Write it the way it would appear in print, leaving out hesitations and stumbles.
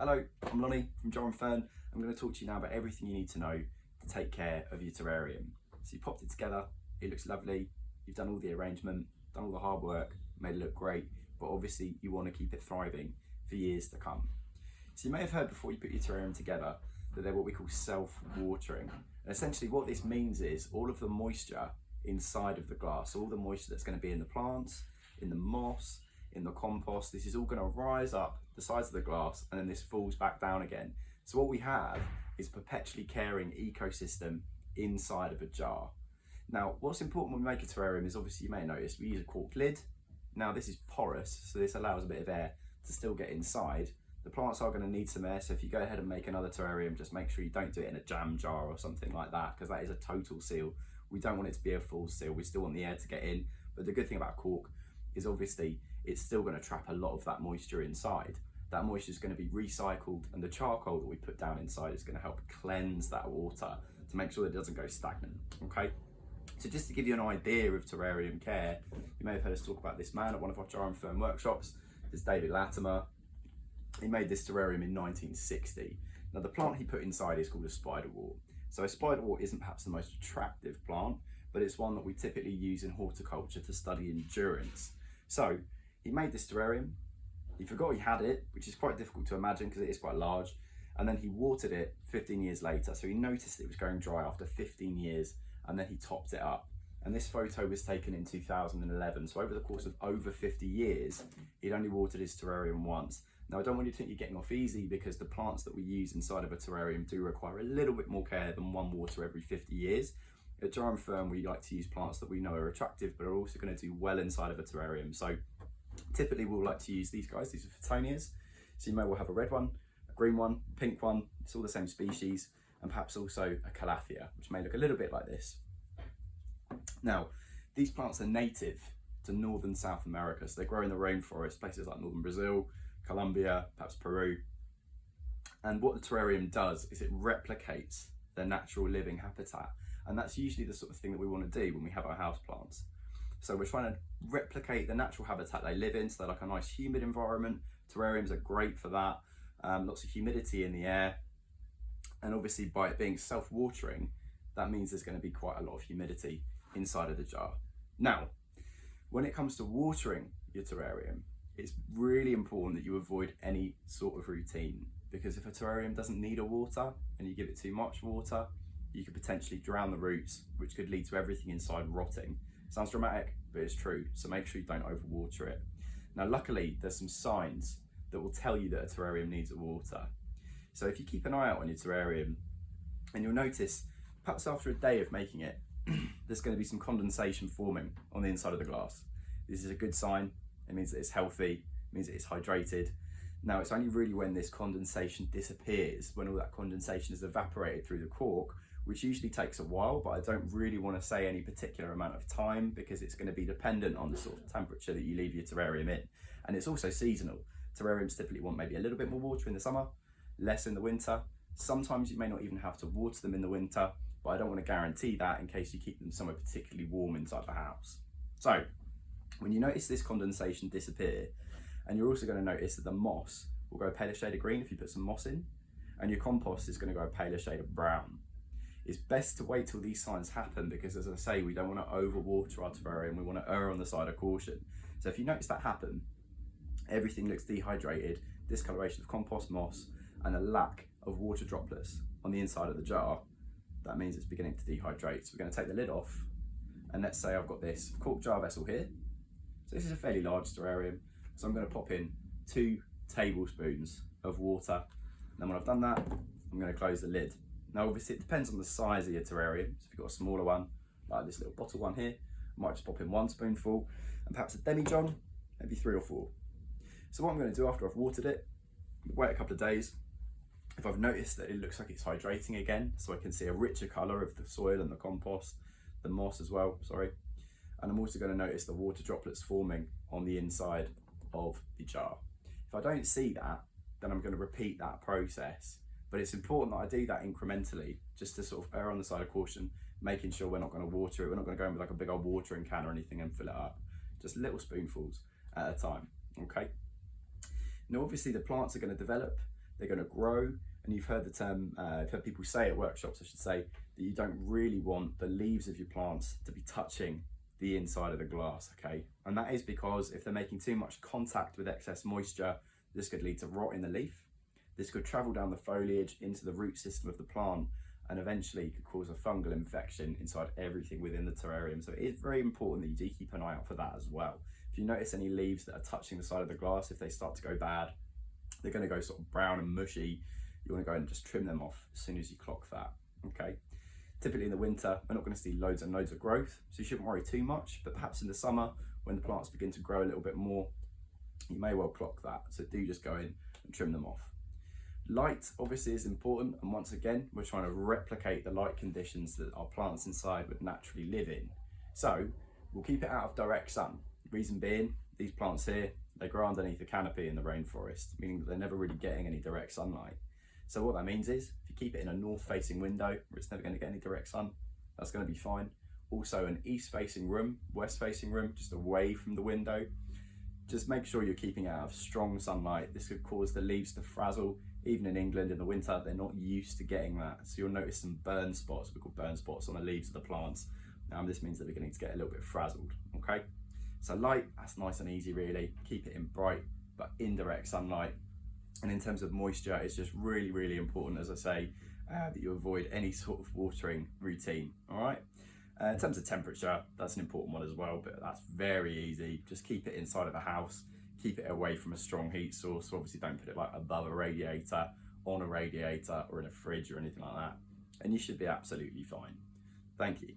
Hello, I'm Lonnie from Jar and Fern. I'm going to talk to you now about everything you need to know to take care of your terrarium. So you popped it together, it looks lovely, you've done all the arrangement, done all the hard work, made it look great, but obviously you want to keep it thriving for years to come. So you may have heard before you put your terrarium together that they're what we call self-watering. And essentially what this means is all of the moisture inside of the glass, all the moisture that's going to be in the plants, in the moss, in the compost, this is all going to rise up the sides of the glass and then this falls back down again. So what we have is a perpetually caring ecosystem inside of a jar. Now what's important when we make a terrarium is, obviously you may notice, we use a cork lid. Now this is porous, so this allows a bit of air to still get inside. The plants are going to need some air, so if you go ahead and make another terrarium, just make sure you don't do it in a jam jar or something like that, because that is a total seal. We don't want it to be a full seal, we still want the air to get in. But the good thing about cork is obviously it's still going to trap a lot of that moisture inside. That moisture is going to be recycled, and the charcoal that we put down inside is going to help cleanse that water to make sure that it doesn't go stagnant, okay? So just to give you an idea of terrarium care, you may have heard us talk about this man at one of our Jar and Fern workshops. It's David Latimer. He made this terrarium in 1960. Now the plant he put inside is called a spiderwort. So a spiderwort isn't perhaps the most attractive plant, but it's one that we typically use in horticulture to study endurance. So he made this terrarium, he forgot he had it, which is quite difficult to imagine because it is quite large, and then he watered it 15 years later. So he noticed it was going dry after 15 years, and then he topped it up. And this photo was taken in 2011. So over the course of over 50 years, he'd only watered his terrarium once. Now I don't want you to think you're getting off easy, because the plants that we use inside of a terrarium do require a little bit more care than one water every 50 years. At Jar and Fern, we like to use plants that we know are attractive but are also going to do well inside of a terrarium. So typically we'll like to use these guys. These are Photonias. So you may well have a red one, a green one, a pink one. It's all the same species, and perhaps also a Calathea, which may look a little bit like this. Now, these plants are native to northern South America. So they grow in the rainforest, places like northern Brazil, Colombia, perhaps Peru. And what the terrarium does is it replicates their natural living habitat. And that's usually the sort of thing that we want to do when we have our house plants. So we're trying to replicate the natural habitat they live in, so they're like a nice humid environment. Terrariums are great for that. Lots of humidity in the air. And obviously by it being self-watering, that means there's going to be quite a lot of humidity inside of the jar. Now, when it comes to watering your terrarium, it's really important that you avoid any sort of routine, because if a terrarium doesn't need a water and you give it too much water, you could potentially drown the roots, which could lead to everything inside rotting. Sounds dramatic, but it's true, so make sure you don't overwater it. Now luckily, there's some signs that will tell you that a terrarium needs water. So if you keep an eye out on your terrarium, and you'll notice, perhaps after a day of making it, there's going to be some condensation forming on the inside of the glass. This is a good sign. It means that it's healthy, it means that it's hydrated. Now it's only really when this condensation disappears, when all that condensation is evaporated through the cork, which usually takes a while, but I don't really want to say any particular amount of time, because it's going to be dependent on the sort of temperature that you leave your terrarium in. And it's also seasonal. Terrariums typically want maybe a little bit more water in the summer, less in the winter. Sometimes you may not even have to water them in the winter, but I don't want to guarantee that in case you keep them somewhere particularly warm inside the house. So when you notice this condensation disappear, and you're also going to notice that the moss will go a paler shade of green if you put some moss in, and your compost is going to go a paler shade of brown. It's best to wait till these signs happen, because as I say, we don't want to overwater our terrarium, we want to err on the side of caution. So if you notice that happen, everything looks dehydrated, discoloration of compost, moss, and a lack of water droplets on the inside of the jar, that means it's beginning to dehydrate. So we're going to take the lid off, and let's say I've got this cork jar vessel here. So this is a fairly large terrarium, so I'm going to pop in 2 tablespoons of water, and then when I've done that, I'm going to close the lid. Now obviously it depends on the size of your terrarium. So if you've got a smaller one, like this little bottle one here, I might just pop in 1 spoonful, and perhaps a demijohn, maybe 3 or 4. So what I'm going to do after I've watered it, wait a couple of days. If I've noticed that it looks like it's hydrating again, so I can see a richer colour of the soil and the compost, the moss as well, sorry. And I'm also going to notice the water droplets forming on the inside of the jar. If I don't see that, then I'm going to repeat that process. But it's important that I do that incrementally, just to sort of err on the side of caution, making sure we're not going to water it. We're not going to go in with like a big old watering can or anything and fill it up. Just little spoonfuls at a time, okay? Now obviously the plants are going to develop, they're going to grow. And you've heard the term, you've heard people say at workshops, I should say, that you don't really want the leaves of your plants to be touching the inside of the glass, okay? And that is because if they're making too much contact with excess moisture, this could lead to rot in the leaf. This could travel down the foliage into the root system of the plant and eventually could cause a fungal infection inside everything within the terrarium. So it is very important that you do keep an eye out for that as well. If you notice any leaves that are touching the side of the glass, if they start to go bad, they're going to go sort of brown and mushy. You want to go and just trim them off as soon as you clock that, okay? Typically in the winter, we're not going to see loads and loads of growth, so you shouldn't worry too much, but perhaps in the summer, when the plants begin to grow a little bit more, you may well clock that. So do just go in and trim them off. Light obviously is important, and once again, we're trying to replicate the light conditions that our plants inside would naturally live in. So we'll keep it out of direct sun. Reason being, these plants here, they grow underneath a canopy in the rainforest, meaning that they're never really getting any direct sunlight. So what that means is, if you keep it in a north-facing window where it's never going to get any direct sun, that's going to be fine. Also an east-facing room, west-facing room, just away from the window. Just make sure you're keeping it out of strong sunlight. This could cause the leaves to frazzle. Even in England in the winter, they're not used to getting that. So you'll notice some burn spots, we call burn spots on the leaves of the plants. This means that they're beginning to get a little bit frazzled, okay? So light, that's nice and easy really. Keep it in bright but indirect sunlight. And in terms of moisture, it's just really, really important, as I say, that you avoid any sort of watering routine, all right? In terms of temperature, that's an important one as well, but that's very easy. Just keep it inside of the house, keep it away from a strong heat source. So obviously don't put it like above a radiator, on a radiator, or in a fridge or anything like that. And you should be absolutely fine. Thank you.